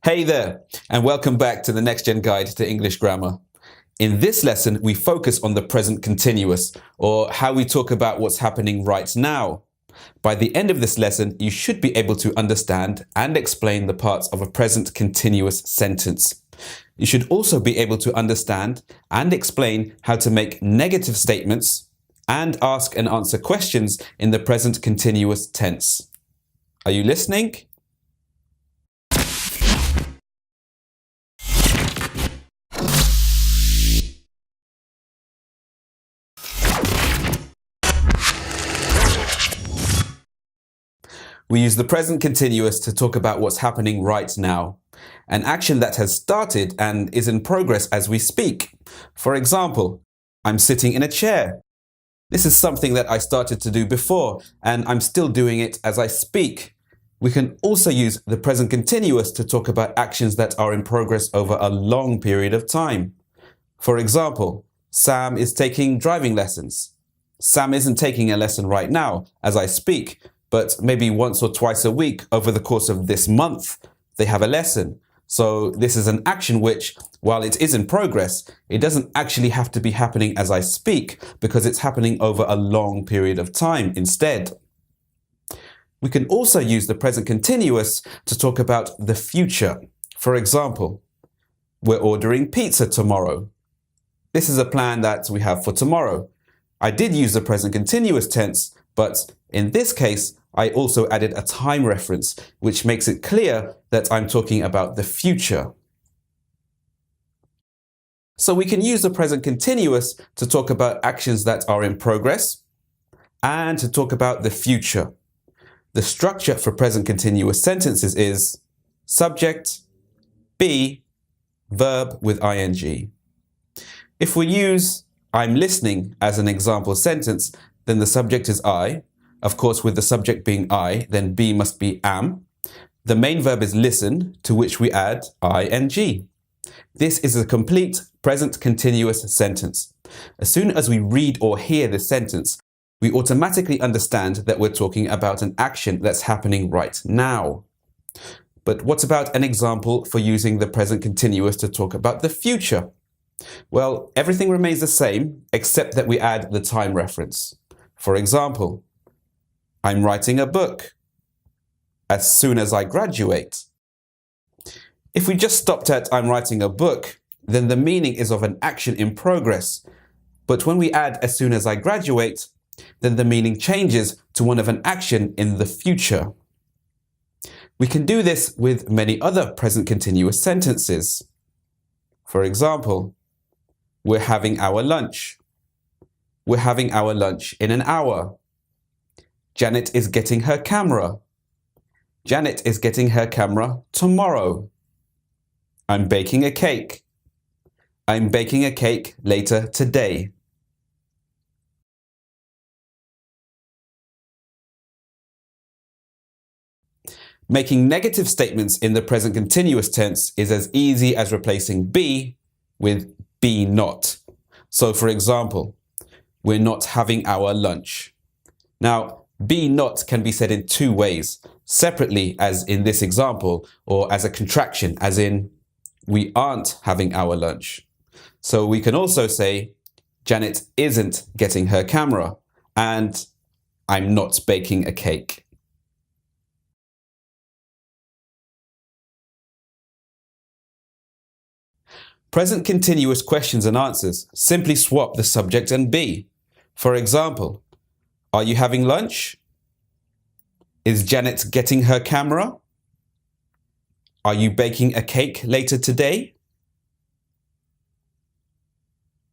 Hey there, and welcome back to the Next Gen Guide to English Grammar. In this lesson, we focus on the present continuous, or how we talk about what's happening right now. By the end of this lesson, you should be able to understand and explain the parts of a present continuous sentence. You should also be able to understand and explain how to make negative statements and ask and answer questions in the present continuous tense. Are you listening? We use the present continuous to talk about what's happening right now, an action that has started and is in progress as we speak. For example, I'm sitting in a chair. This is something that I started to do before, and I'm still doing it as I speak. We can also use the present continuous to talk about actions that are in progress over a long period of time. For example, Sam is taking driving lessons. Sam isn't taking a lesson right now as I speak, but maybe once or twice a week over the course of this month, they have a lesson. So this is an action which, while it is in progress, it doesn't actually have to be happening as I speak because it's happening over a long period of time instead. We can also use the present continuous to talk about the future. For example, we're ordering pizza tomorrow. This is a plan that we have for tomorrow. I did use the present continuous tense, but in this case, I also added a time reference, which makes it clear that I'm talking about the future. So we can use the present continuous to talk about actions that are in progress and to talk about the future. The structure for present continuous sentences is subject, be, verb with ing. If we use I'm listening as an example sentence, then the subject is I. Of course, with the subject being I, then be must be am. The main verb is listen, to which we add ing. This is a complete present continuous sentence. As soon as we read or hear this sentence, we automatically understand that we're talking about an action that's happening right now. But what about an example for using the present continuous to talk about the future? Well, everything remains the same, except that we add the time reference. For example, I'm writing a book as soon as I graduate. If we just stopped at I'm writing a book, then the meaning is of an action in progress. But when we add as soon as I graduate, then the meaning changes to one of an action in the future. We can do this with many other present continuous sentences. For example, we're having our lunch. We're having our lunch in an hour. Janet is getting her camera. Janet is getting her camera tomorrow. I'm baking a cake. I'm baking a cake later today. Making negative statements in the present continuous tense is as easy as replacing be with be not. So for example, we're not having our lunch. Now, be not can be said in two ways, separately as in this example, or as a contraction, as in we aren't having our lunch. So we can also say Janet isn't getting her camera and I'm not baking a cake. Present continuous questions and answers simply swap the subject and be. For example, are you having lunch? Is Janet getting her camera? Are you baking a cake later today?